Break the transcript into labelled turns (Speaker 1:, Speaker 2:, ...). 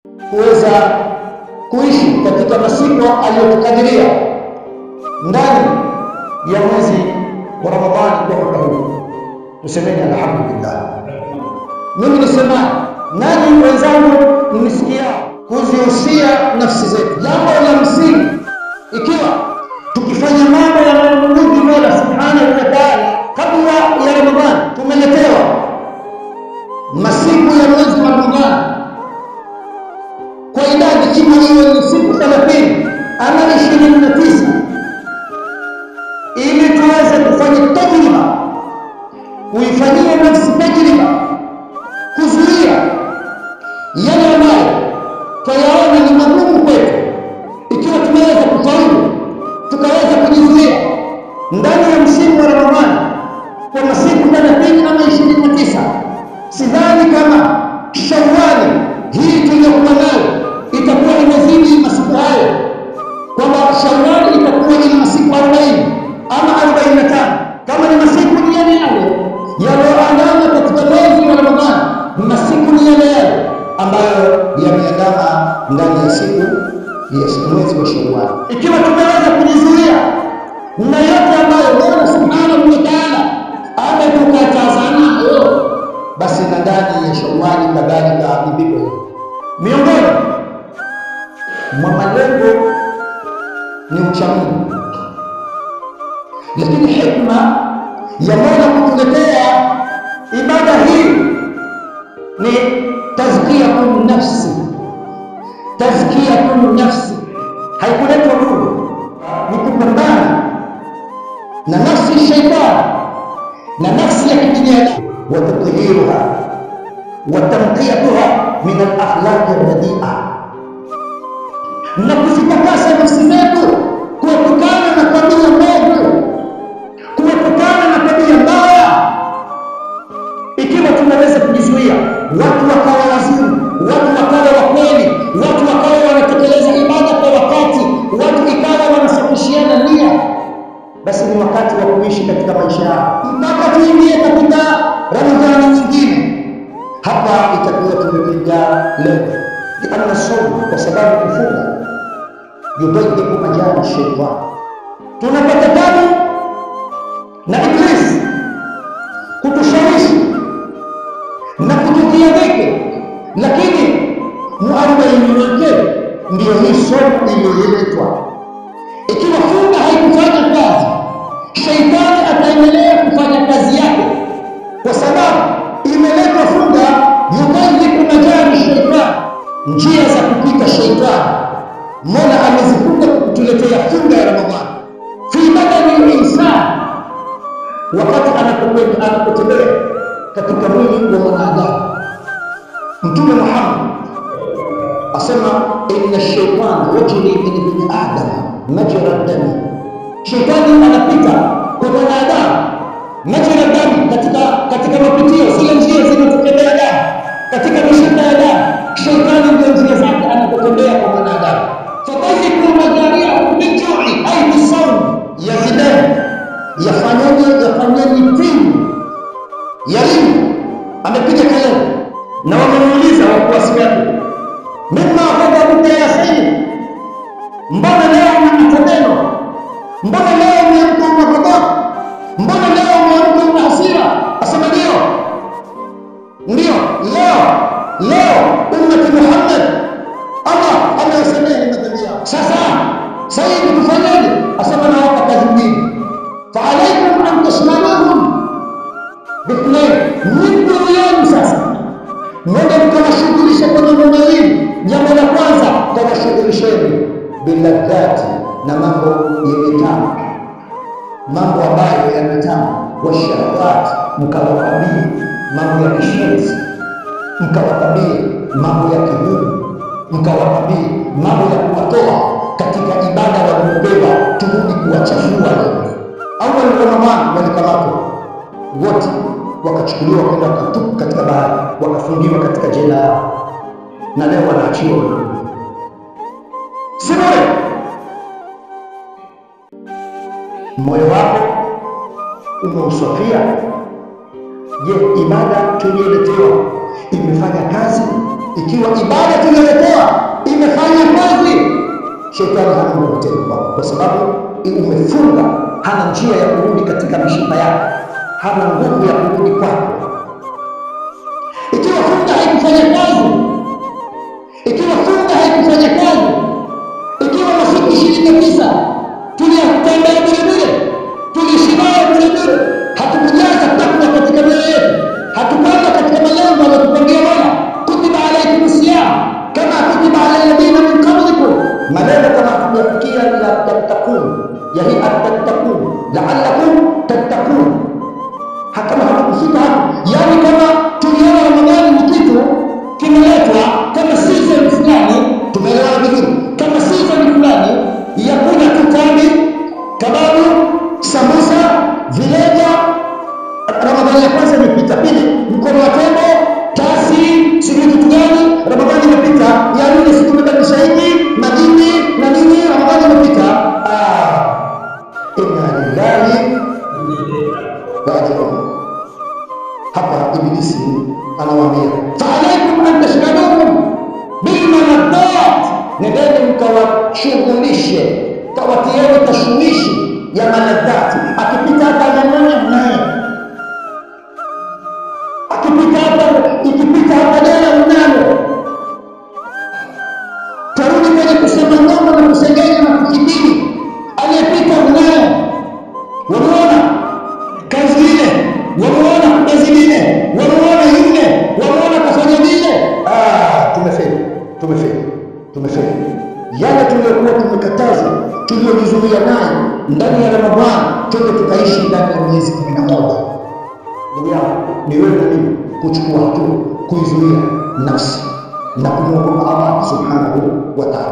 Speaker 1: kuweza kuishi katika masiku aliyotukadiria ndani ya mwezi wa Ramadhani kwa mwaka huu. Tusemeni alhamdulillah. Mimi nisema nani wenzangu mnisikia kuzihusia nafsi zetu jambo la msingi, ikiwa tukifanya mambo yanayomrudi Mola Subhanahu wa Ta'ala kabla ya Ramadhani, tumeletewa masiku ya mwezi wa Ramadhani kwa idadi ima iwe ni siku 30 ama 29, ili tuweze kufanya tajriba, kuifanyia nafsi tajriba, kuzuia yale ambayo twayaona ni magumu kwetu. Ikiwa tumeweza kufaulu, tukaweza kujizuia ndani ya msimu wa Ramadhani kwa masiku 30 ama 29, sidhani kama Shawwali hii tuliyokuwa nayo itakuwa imezidi masiku hayo, kwamba Shawwali itakuwa ina masiku 40 ama 45. Kama ni masiku ni yale yaliyoandama katika mwezi wa Ramadhani, masiku ni yale ambayo yameandama ndani ya siku ya mwezi wa Shawwali. Ikiwa tumeweza kujizuia na yote ambayo Mola Subhanahu wa Ta'ala ametukataza nayo, basi na ndani ya Shawwali kadhalika ni hivyo. Miongoni mwa malengo ni uchamungu, lakini hikma ya Mola kutuletea ibada hii ni tazkiyatun nafsi. Tazkiyatun nafsi haikuletwa bure, ni kupambana na nafsi shaitani na nafsi ya kibinadamu, wa tathiruha wa tanqiyatuha min al-akhlaq ar-radi'a, na kuzitakasa nafsi zetu kuepukana na tabia mbovu, kuepukana na tabia mbaya. Ikiwa tunaweza kujizuia, watu wakawa wazuri, watu wakawa wakweli, watu wakawa wanatekeleza ibada kwa wakati, watu ikawa wanasafishiana nia, basi ni wakati wa kuishi katika maisha yao mpaka tuingie katika Ramadhani nyingine. Hapa itakuwa tumepiga lengo lianna somo, kwa sababu kufunga yudayyiqu majali shaytan, tunapata tabu na Iblisi kutushawishi na kututia dhiki, lakini muarobaini wake ndio hii somo iliyoletwa. Ikiwa funga haikufanya kazi, shaitani ataendelea kufanya kazi yake, kwa sababu imeletwa funga yudayyiqu majali shaytan, njia za kupita shaitani. Mola amezifunga kutuletea funga ya Ramadhani fi badani insan, wakati anapotembea katika mwili wa mwanadamu. Mtume Muhammad asema inna shaytana yajri min ibni adam majra dami, shaitani anapita kwa mwanadamu majra dami, katika mapitio zile njia zinazotembea damu, katika mishipa ya damu. Shaitani ndio njia zake anapotembea kwa mwanadamu. Fadhiku majaria bijui ay bisawm, yazidani, yafanyeni timu yalimu. Amepiga kelele na wamemuuliza wafuasi wake, mimma ghadabuka ya sayyid, mbona leo una maneno, mbona leo umeamka una ghadhabu, mbona leo umeamka una hasira? Asema ndio leo ummati Muhammad Allah amewasamehe madhambi yao. Sasa sayyid tufanyaje? Asema nawapa kazi mbili, fa alaykum an tasmanuhum bithnain, mimi sasa mwende mkawashughulisha kwa mambo mawili. Jambo la kwanza, kawashughulisheni biladhati, na mambo yenye tamu, mambo ambayo yanatamu, washahawati, mkawakabili mambo ya kishenzi, mkawakabili mambo ya kihuni, mkawakabili mambo ya kuwatoa katika ibada waliyobeba, turudi kuwachafua leo. Awali Ramadhani walikamatwa wote, wakachukuliwa kwenda wakatupwa katika bahari, wakafungiwa katika jela yao, na leo wanaachiwa. Si bure. Moyo wako umeusafia? Je, ibada tuliyoletewa imefanya kazi ikiwa ibada tuliyotoa imefanya kazi, shetani hana nguvu tena, kwa sababu umefunga, hana njia ya kurudi katika mishipa yako, hana nguvu ya kurudi kwako. Ikiwa funga haikufanya kazi, ikiwa masiku 29 tuliyatembea bure, tulishinda bure, hatukujaza takwa katika mioyo yetu, hatukupanga katika malengo aliyotupangia Mola. Kutiba alaykum siyam kama kutiba ala alladhina min qablikum, malengo kama tumefikia la tattaqun, yaani at-tattaqun la'allakum tattaqun. Kama hatukufika hapo, yaani kama tuliona Ramadhani ni kitu kimeletwa kama season fulani, tumeelewa vizuri, kama season fulani ya kula tukani, kababu, samosa, vileja. Ramadhani ya kwanza imepita, pili mkono wa tembo, tasi, sijui kitu gani, Ramadhani imepita, ya nne siku tumebakisha hiki na nini na nini, Ramadhani imepita. Inna lillahi wa inna ilaihi raji'un. Hapa Ibilisi anawaambia, fa'alaykum an tashghadun bil maladdat, nendeni mkawashughulishe, kawatieni tashwishi ya maladati. Akipita hapa nyang'anya naye, ikipita hapa dela mnalo, tarudi kwenye kusema ngoma na kusengenya na kukibiri. Aliyepita mnaye, wanaona kazi ile, wanaona kazi ile, wanaona ile, wanaona kafanya vile. Tumefeli. Yale tuliyokuwa tumekataza, tuliyojizuia nayo ndani ya Ramadhani, twende tukaishi ndani ya miezi 11. Ndugu yangu, ni wewe na mimi kuchukua hatua kuizuia nafsi na kumwomba Allah subhanahu wa ta'ala.